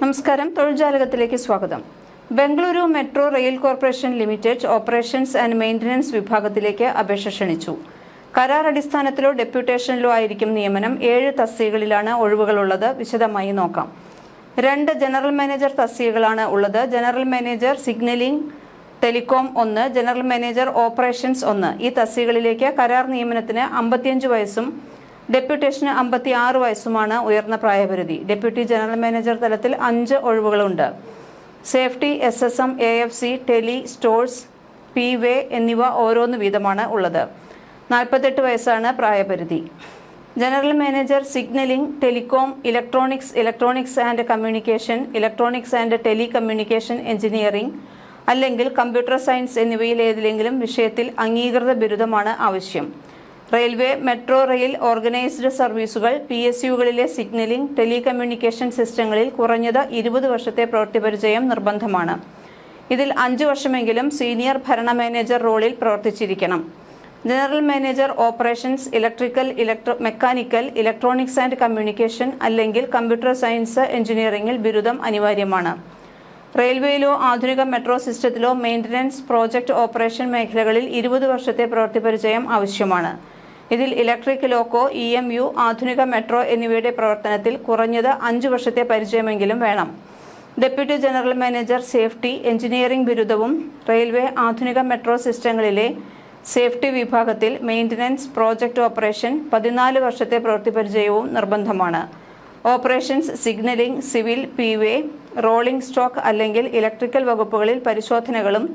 നമസ്കാരം, തൊഴിൽജാലകത്തിലേക്ക് സ്വാഗതം. Bengaluru metro rail corporation limited operations and maintenance വിഭാഗത്തിലേക്ക് അപേക്ഷ ക്ഷണിച്ചു. കരാർ അടിസ്ഥാനത്തിലോ ഡെപ്യൂട്ടേഷനിലോ ആയിരിക്കും നിയമനം. 7 തസ്തികകളിലാണ് ഒഴിവുകളുള്ളത്. വിശദമായി നോക്കാം. 2 ജനറൽ മാനേജർ തസ്തികകളാണ് ഉള്ളത്. General manager signalling telecom 1, general manager operations 1. ഈ തസ്തികകളിലേക്ക് കരാർ നിയമനത്തിന് 55 വയസ്സും ഡെപ്യൂട്ടേഷന് 56 വയസ്സുമാണ് ഉയർന്ന പ്രായപരിധി. ഡെപ്യൂട്ടി ജനറൽ മാനേജർ തലത്തിൽ 5 ഒഴിവുകളുണ്ട്. Safety, SSM, AFC, tele, stores, PWA എന്നിവ ഓരോന്ന് വീതമാണ് ഉള്ളത്. 48 വയസ്സാണ് പ്രായപരിധി. General manager signalling telecom, electronics and communication, electronics and telecommunication engineering അല്ലെങ്കിൽ കമ്പ്യൂട്ടർ സയൻസ് എന്നിവയിൽ ഏതിലെങ്കിലും വിഷയത്തിൽ അംഗീകൃത ബിരുദമാണ് ആവശ്യം. റെയിൽവേ, മെട്രോ റെയിൽ ഓർഗനൈസ്ഡ് സർവീസുകൾ, PSUകളിലെ സിഗ്നലിംഗ് ടെലികമ്മ്യൂണിക്കേഷൻ സിസ്റ്റങ്ങളിൽ കുറഞ്ഞത് 20 വർഷത്തെ പ്രവൃത്തിപരിചയം നിർബന്ധമാണ്. ഇതിൽ 5 വർഷമെങ്കിലും സീനിയർ ഭരണ മാനേജർ റോളിൽ പ്രവർത്തിച്ചിരിക്കണം. General manager operations, mechanical, electronics and communication അല്ലെങ്കിൽ കമ്പ്യൂട്ടർ സയൻസ് എഞ്ചിനീയറിംഗിൽ ബിരുദം അനിവാര്യമാണ്. റെയിൽവേയിലോ ആധുനിക മെട്രോ സിസ്റ്റത്തിലോ മെയിൻ്റനൻസ്, പ്രോജക്റ്റ് ഓപ്പറേഷൻ മേഖലകളിൽ 20 വർഷത്തെ പ്രവൃത്തിപരിചയം ആവശ്യമാണ്. ഇതിൽ ഇലക്ട്രിക് ലോക്കോ, EMU, ആധുനിക മെട്രോ എന്നിവയുടെ പ്രവർത്തനത്തിൽ കുറഞ്ഞത് 5 വർഷത്തെ പരിചയമെങ്കിലും വേണം. Deputy general manager safety engineering ബിരുദവും റെയിൽവേ ആധുനിക മെട്രോ സിസ്റ്റങ്ങളിലെ സേഫ്റ്റി വിഭാഗത്തിൽ മെയിൻ്റനൻസ്, പ്രോജക്റ്റ് ഓപ്പറേഷൻ 14 വർഷത്തെ പ്രവൃത്തിപരിചയവും നിർബന്ധമാണ്. Operations, signalling, civil, PWA, rolling stock അല്ലെങ്കിൽ ഇലക്ട്രിക്കൽ വകുപ്പുകളിൽ പരിശോധനകളും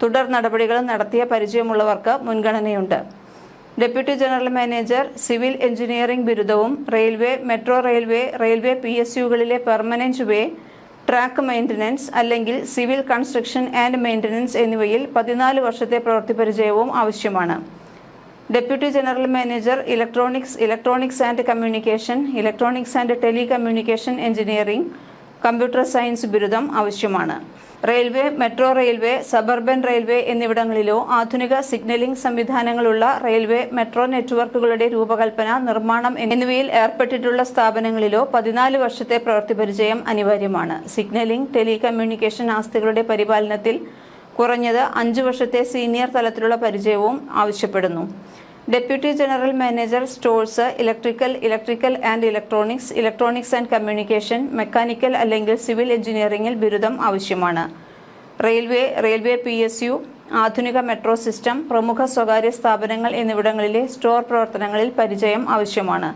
തുടർ നടപടികളും നടത്തിയ പരിചയമുള്ളവർക്ക് മുൻഗണനയുണ്ട്. Deputy general manager civil engineering ബിരുദവും റെയിൽവേ, മെട്രോ റെയിൽവേ PSUകളിലെ പെർമനന്റ് വേ, ട്രാക്ക് മെയിൻ്റനൻസ് അല്ലെങ്കിൽ സിവിൽ കൺസ്ട്രക്ഷൻ ആൻഡ് മെയിൻ്റനൻസ് എന്നിവയിൽ 14 വർഷത്തെ പ്രവൃത്തിപരിചയവും ആവശ്യമാണ്. Deputy general manager electronics and communication, electronics and telecommunication engineering, computer science ബിരുദം ആവശ്യമാണ്. Railway, metro railway, suburban railway എന്നിവിടങ്ങളിലോ ആധുനിക സിഗ്നലിംഗ് സംവിധാനങ്ങളുള്ള റെയിൽവേ, മെട്രോ നെറ്റ്വർക്കുകളുടെ രൂപകൽപ്പന, നിർമ്മാണം എന്നിവയിൽ ഏർപ്പെട്ടിട്ടുള്ള സ്ഥാപനങ്ങളിലോ 14 വർഷത്തെ പ്രവൃത്തിപരിചയം അനിവാര്യമാണ്. സിഗ്നലിംഗ്, ടെലികമ്മ്യൂണിക്കേഷൻ ആസ്തികളുടെ പരിപാലനത്തിൽ കുറഞ്ഞത് 5 വർഷത്തെ സീനിയർ തലത്തിലുള്ള പരിചയവും ആവശ്യപ്പെടുന്നു. Deputy general manager stores, electrical and electronics and communication, mechanical അല്ലെങ്കിൽ സിവിൽ എഞ്ചിനീയറിംഗിൽ ബിരുദം ആവശ്യമാണ്. റെയിൽവേ PSU, ആധുനിക മെട്രോ സിസ്റ്റം, പ്രമുഖ സ്വകാര്യ സ്ഥാപനങ്ങൾ എന്നിവിടങ്ങളിലെ സ്റ്റോർ പ്രവർത്തനങ്ങളിൽ പരിചയം ആവശ്യമാണ്.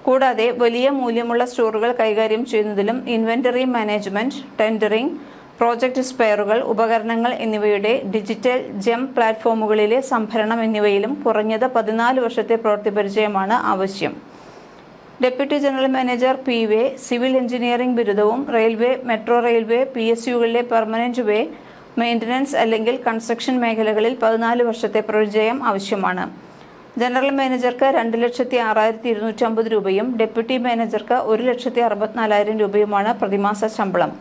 കൂടാതെ വലിയ മൂല്യമുള്ള സ്റ്റോറുകൾ കൈകാര്യം ചെയ്യുന്നതിലും ഇൻവെന്ററി മാനേജ്മെന്റ്, ടെൻഡറിംഗ്, പ്രോജക്റ്റ് സ്പെയറുകൾ, ഉപകരണങ്ങൾ എന്നിവയുടെ ഡിജിറ്റൽ ജെം പ്ലാറ്റ്ഫോമുകളിലെ സംഭരണം എന്നിവയിലും കുറഞ്ഞത് 14 വർഷത്തെ പ്രവൃത്തിപരിചയമാണ് ആവശ്യം. Deputy general manager PWA, civil engineering ബിരുദവും റെയിൽവേ, മെട്രോ റെയിൽവേ PSUകളിലെ പെർമനന്റ് വേ, മെയിൻ്റനൻസ് അല്ലെങ്കിൽ കൺസ്ട്രക്ഷൻ മേഖലകളിൽ 14 വർഷത്തെ പരിചയം ആവശ്യമാണ്. ജനറൽ മാനേജർക്ക് 2,06,250 രൂപയും ഡെപ്യൂട്ടി മാനേജർക്ക് 1,64,000 രൂപയുമാണ് പ്രതിമാസ ശമ്പളം.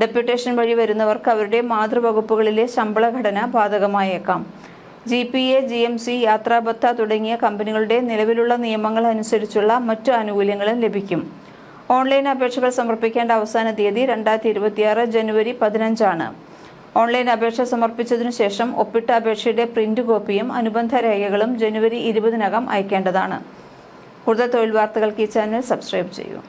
ഡെപ്യൂട്ടേഷൻ വഴി വരുന്നവർക്ക് അവരുടെ മാതൃവകുപ്പുകളിലെ ശമ്പള ഘടന ബാധകമായേക്കാം. GPA, GMC, യാത്രാബത്ത തുടങ്ങിയ കമ്പനികളുടെ നിലവിലുള്ള നിയമങ്ങൾ അനുസരിച്ചുള്ള മറ്റു ആനുകൂല്യങ്ങളും ലഭിക്കും. ഓൺലൈൻ അപേക്ഷകൾ സമർപ്പിക്കേണ്ട അവസാന തീയതി 2026 ജനുവരി 15 ആണ്. ഓൺലൈൻ അപേക്ഷ സമർപ്പിച്ചതിനു ശേഷം ഒപ്പിട്ട അപേക്ഷയുടെ പ്രിന്റ് കോപ്പിയും അനുബന്ധ രേഖകളും ജനുവരി 20 അയക്കേണ്ടതാണ്. കൂടുതൽ തൊഴിൽ വാർത്തകൾക്ക് ഈ ചാനൽ സബ്സ്ക്രൈബ് ചെയ്യൂ.